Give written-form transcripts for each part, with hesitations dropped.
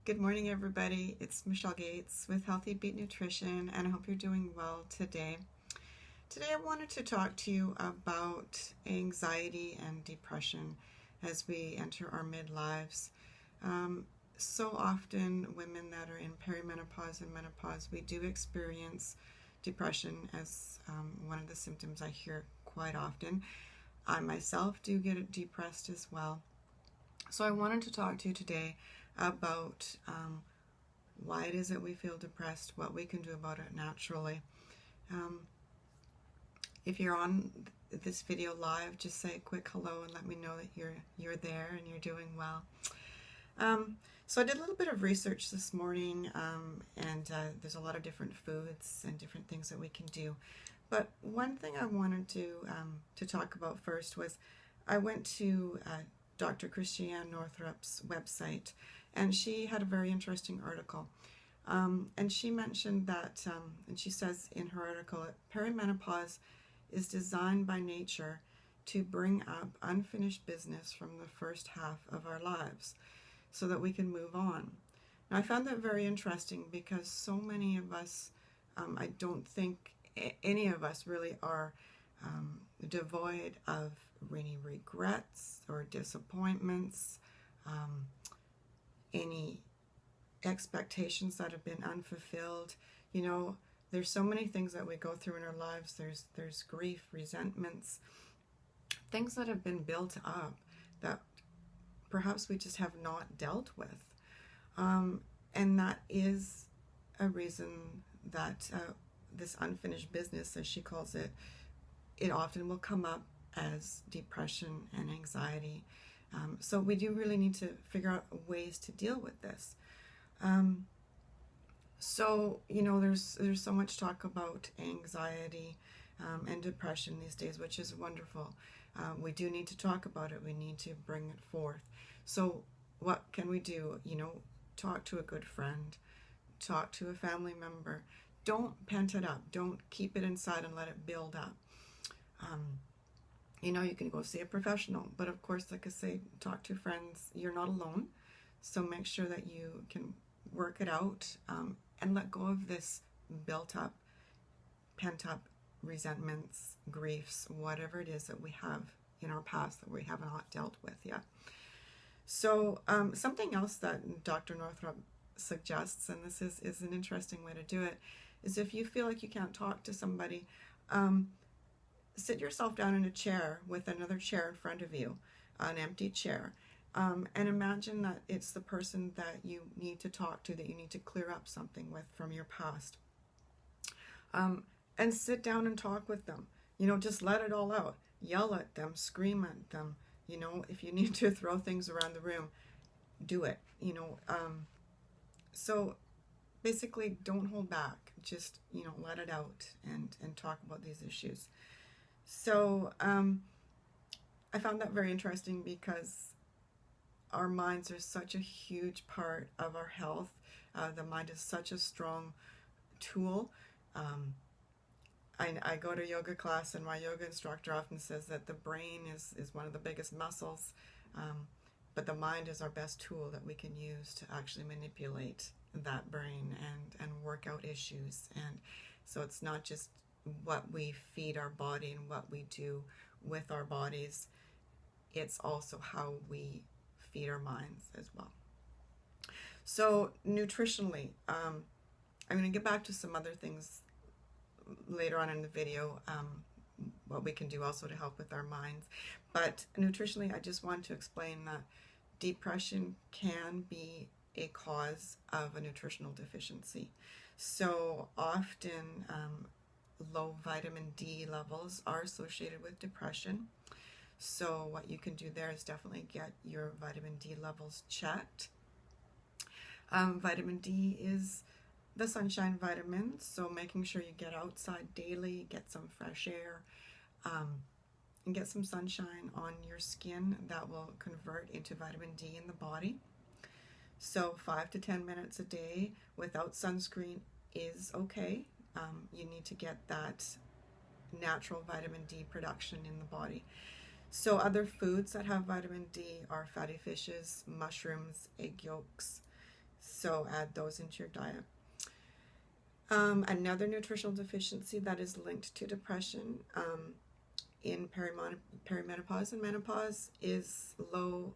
Good morning, everybody. It's Michelle Gates with Healthy Beat Nutrition, and I hope you're doing well today. Today, I wanted to talk to you about anxiety and depression as we enter our midlives. So often, women that are in perimenopause and menopause, we do experience depression as one of the symptoms I hear quite often. I myself do get depressed as well. So I wanted to talk to you today about why it is that we feel depressed, what we can do about it naturally. Um, if you're on this video live, just say a quick hello and let me know that you're there and you're doing well. So I did a little bit of research this morning, and there's a lot of different foods and different things that we can do. But one thing I wanted to talk about first was I went to Dr. Christiane Northrup's website, and she had a very interesting article. And she mentioned that, and she says in her article, perimenopause is designed by nature to bring up unfinished business from the first half of our lives so that we can move on. Now, I found that very interesting because so many of us, I don't think any of us really are devoid of any regrets or disappointments, any expectations that have been unfulfilled. You know, there's so many things that we go through in our lives. There's grief, resentments, things that have been built up that perhaps we just have not dealt with. And that is a reason that this unfinished business, as she calls it, it often will come up as depression and anxiety. So we do really need to figure out ways to deal with this. So, you know, there's so much talk about anxiety and depression these days, which is wonderful. We do need to talk about it. We need to bring it forth. So what can we do? You know, talk to a good friend, talk to a family member. Don't pent it up. Don't keep it inside and let it build up. You know, you can go see a professional, but of course, like I say, talk to friends. You're not alone. So make sure that you can work it out and let go of this built up, pent up resentments, griefs, whatever it is that we have in our past that we have not dealt with yet. So something else that Dr. Northrop suggests, and this is an interesting way to do it, is if you feel like you can't talk to somebody, sit yourself down in a chair with another chair in front of you, an empty chair, and imagine that it's the person that you need to talk to, that you need to clear up something with from your past. And sit down and talk with them. You know, just let it all out. Yell at them, scream at them. You know, if you need to throw things around the room, do it. You know, so basically don't hold back. Just, you know, let it out and talk about these issues. So I found that very interesting because our minds are such a huge part of our health. The mind is such a strong tool. I go to yoga class, and my yoga instructor often says that the brain is one of the biggest muscles, but the mind is our best tool that we can use to actually manipulate that brain and work out issues. And so it's not just what we feed our body and what we do with our bodies, it's also how we feed our minds as well. So nutritionally, I'm going to get back to some other things later on in the video, what we can do also to help with our minds. But nutritionally, I just want to explain that depression can be a cause of a nutritional deficiency. So often, low vitamin D levels are associated with depression. So what you can do there is definitely get your vitamin D levels checked. Vitamin D is the sunshine vitamin, so making sure you get outside daily, get some fresh air, and get some sunshine on your skin. That will convert into vitamin D in the body. So 5 to 10 minutes a day without sunscreen is okay. You need to get that natural vitamin D production in the body. So other foods that have vitamin D are fatty fishes, mushrooms, egg yolks, So add those into your diet. Another nutritional deficiency that is linked to depression in perimenopause and menopause is low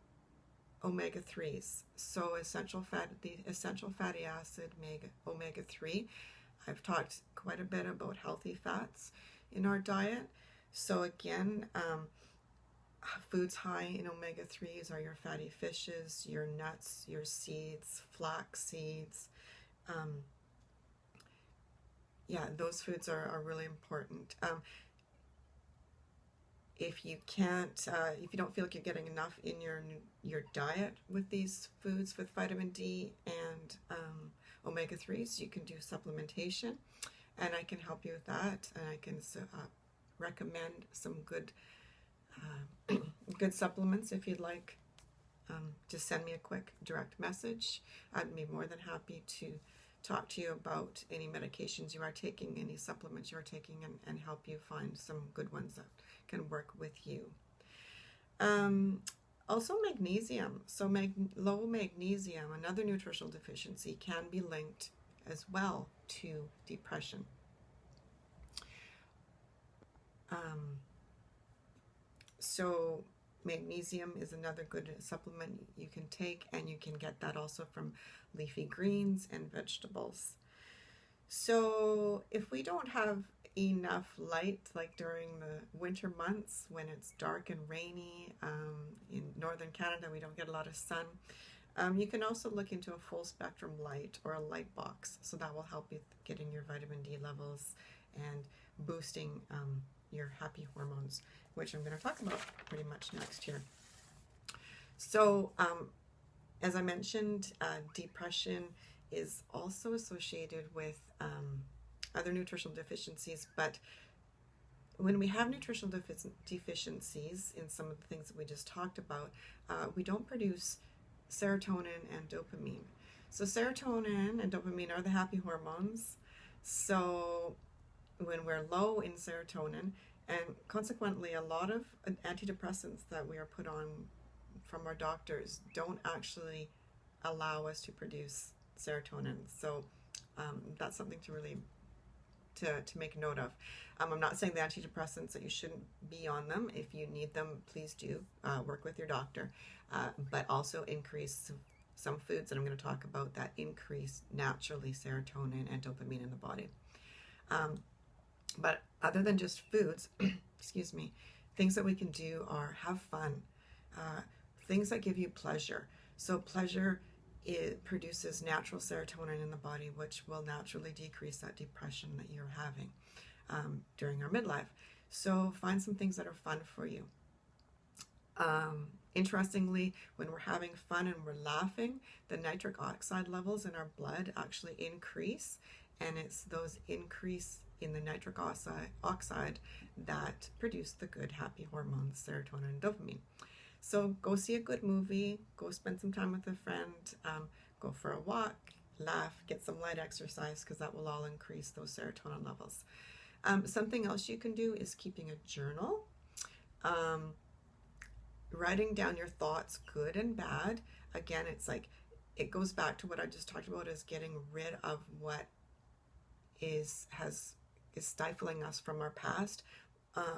omega-3s. So the essential fatty acid omega-3. I've talked quite a bit about healthy fats in our diet. So again, foods high in omega-3s are your fatty fishes, your nuts, your seeds, flax seeds. Those foods are really important. If you don't feel like you're getting enough in your diet with these foods, with vitamin D and omega-3s, you can do supplementation, and I can help you with that, and I can recommend some good good supplements. If you'd like, just send me a quick direct message. I'd be more than happy to talk to you about any medications you are taking, any supplements you are taking, and help you find some good ones that can work with you. Also magnesium. So low magnesium, another nutritional deficiency, can be linked as well to depression. So magnesium is another good supplement you can take, and you can get that also from leafy greens and vegetables. So if we don't have enough light, like during the winter months when it's dark and rainy, in northern Canada we don't get a lot of sun, you can also look into a full spectrum light or a light box. So that will help you getting your vitamin D levels and boosting your happy hormones, which I'm going to talk about pretty much next here. So as I mentioned, depression is also associated with other nutritional deficiencies, but when we have nutritional deficiencies in some of the things that we just talked about, we don't produce serotonin and dopamine. So serotonin and dopamine are the happy hormones. So when we're low in serotonin, and consequently a lot of antidepressants that we are put on from our doctors don't actually allow us to produce serotonin. So that's something to really to make note of. I'm not saying the antidepressants that you shouldn't be on them. If you need them, please do work with your doctor, but also increase some foods that I'm going to talk about that increase naturally serotonin and dopamine in the body. But other than just foods, excuse me, things that we can do are have fun, things that give you pleasure. So pleasure, it produces natural serotonin in the body, which will naturally decrease that depression that you're having during our midlife. So find some things that are fun for you. Interestingly, when we're having fun and we're laughing, the nitric oxide levels in our blood actually increase, and it's those increase in the nitric oxide that produce the good happy hormones, serotonin and dopamine. So go see a good movie, go spend some time with a friend, go for a walk, laugh, get some light exercise, because that will all increase those serotonin levels. Something else you can do is keeping a journal. Writing down your thoughts, good and bad. Again, it's like, it goes back to what I just talked about, is getting rid of what is stifling us from our past.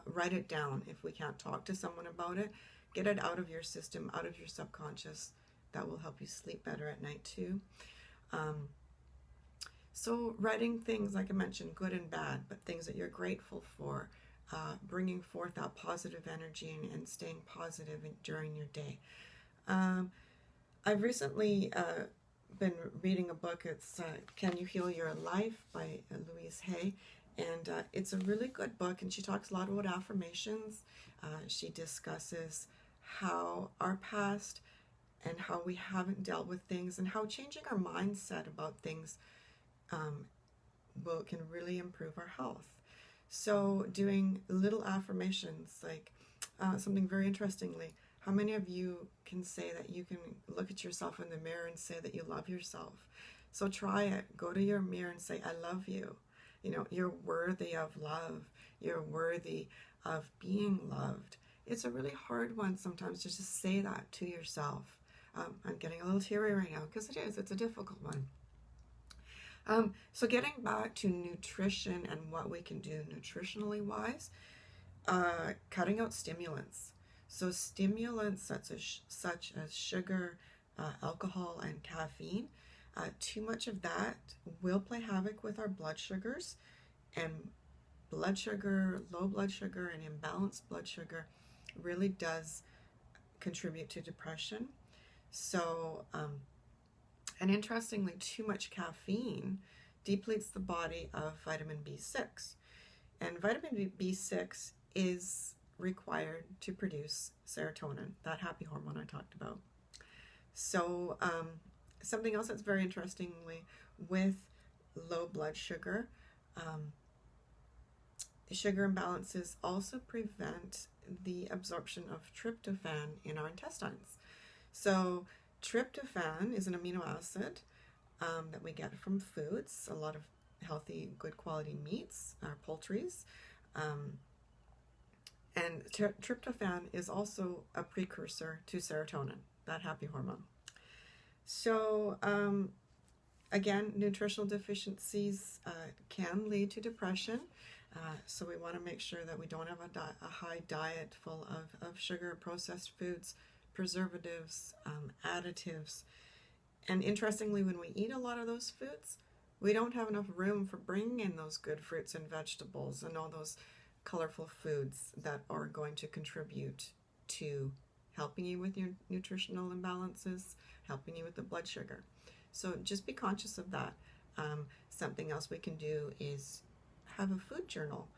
Write it down. If we can't talk to someone about it, get it out of your system, out of your subconscious. That will help you sleep better at night too. So writing things, like I mentioned, good and bad, but things that you're grateful for, bringing forth that positive energy and staying positive during your day. I've recently been reading a book. It's Can You Heal Your Life by Louise Hay, and it's a really good book, and she talks a lot about affirmations. She discusses how our past and how we haven't dealt with things, and how changing our mindset about things can really improve our health. So doing little affirmations, like something very interestingly, how many of you can say that you can look at yourself in the mirror and say that you love yourself? So try it. Go to your mirror and say, I love you. You know, you're worthy of love. You're worthy of being loved. It's a really hard one sometimes to just say that to yourself. I'm getting a little teary right now because it's a difficult one. So getting back to nutrition and what we can do nutritionally wise, cutting out stimulants. So stimulants such as sugar, alcohol, and caffeine, too much of that will play havoc with our blood sugars, and blood sugar, low blood sugar, and imbalanced blood sugar really does contribute to depression. So, and interestingly, too much caffeine depletes the body of vitamin B6. And vitamin B6 is required to produce serotonin, that happy hormone I talked about. So something else that's very interestingly with low blood sugar, sugar imbalances also prevent the absorption of tryptophan in our intestines. So tryptophan is an amino acid that we get from foods, a lot of healthy, good quality meats, poultries. And tryptophan is also a precursor to serotonin, that happy hormone. So again, nutritional deficiencies can lead to depression. So we want to make sure that we don't have a high diet full of sugar, processed foods, preservatives, additives. And interestingly, when we eat a lot of those foods, we don't have enough room for bringing in those good fruits and vegetables and all those colorful foods that are going to contribute to helping you with your nutritional imbalances, helping you with the blood sugar. So just be conscious of that. Something else we can do is have a food journal.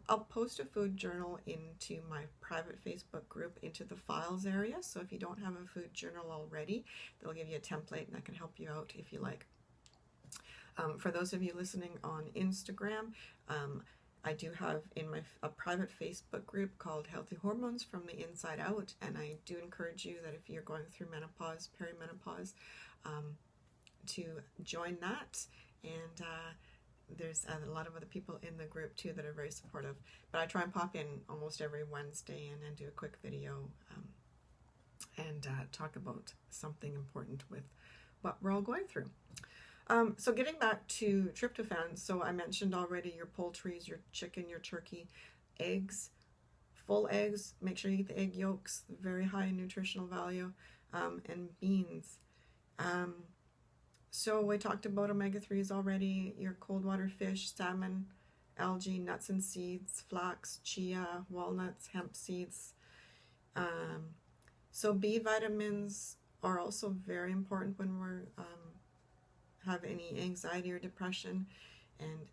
I'll post a food journal into my private Facebook group into the files area. So if you don't have a food journal already, they'll give you a template and that can help you out if you like. For those of you listening on Instagram, I do have in a private Facebook group called Healthy Hormones from the Inside Out, and I do encourage you that if you're going through menopause, perimenopause, to join that. And there's a lot of other people in the group too that are very supportive. But I try and pop in almost every Wednesday and do a quick video and talk about something important with what we're all going through. So getting back to tryptophan, so I mentioned already your poultries, your chicken, your turkey, eggs, full eggs, make sure you eat the egg yolks, very high in nutritional value, and beans. So I talked about omega-3s already, your cold water fish, salmon, algae, nuts and seeds, flax, chia, walnuts, hemp seeds. So B vitamins are also very important when we're have any anxiety or depression, and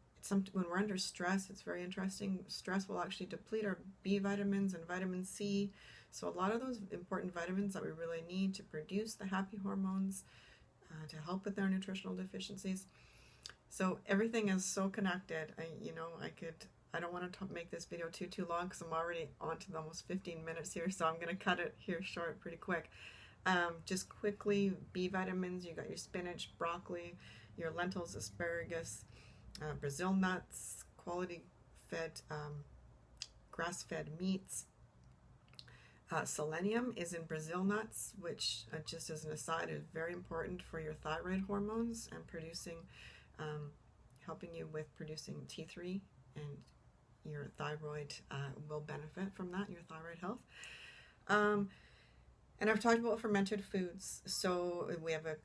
when we're under stress, it's very interesting. Stress will actually deplete our B vitamins and vitamin C. So a lot of those important vitamins that we really need to produce the happy hormones to help with our nutritional deficiencies. So everything is so connected. I don't want to make this video too long because I'm already on to almost 15 minutes here, so I'm going to cut it here short pretty quick. Just quickly, B vitamins, you got your spinach, broccoli, your lentils, asparagus, Brazil nuts, quality fed, grass-fed meats. Selenium is in Brazil nuts, which just as an aside is very important for your thyroid hormones and producing, helping you with producing T3, and your thyroid will benefit from that, your thyroid health. And I've talked about fermented foods. So we have a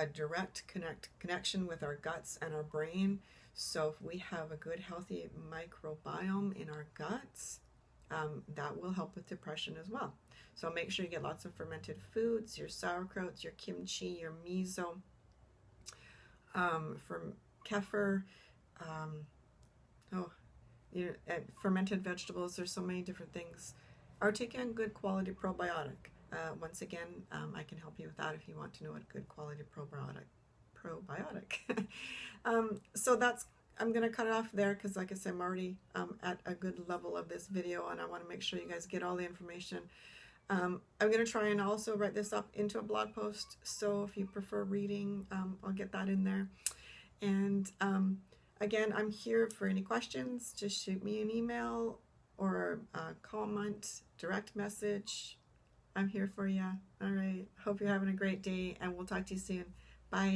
direct connection with our guts and our brain. So if we have a good, healthy microbiome in our guts, that will help with depression as well. So make sure you get lots of fermented foods, your sauerkrauts, your kimchi, your miso, from kefir, fermented vegetables. There's so many different things. Taking good quality probiotic. Once again, I can help you with that if you want to know what good quality probiotic. So I'm going to cut it off there because, like I said, I'm already at a good level of this video, and I want to make sure you guys get all the information. I'm going to try and also write this up into a blog post, so if you prefer reading, I'll get that in there. And again, I'm here for any questions. Just shoot me an email or comment, direct message. I'm here for you. All right. Hope you're having a great day, and we'll talk to you soon. Bye.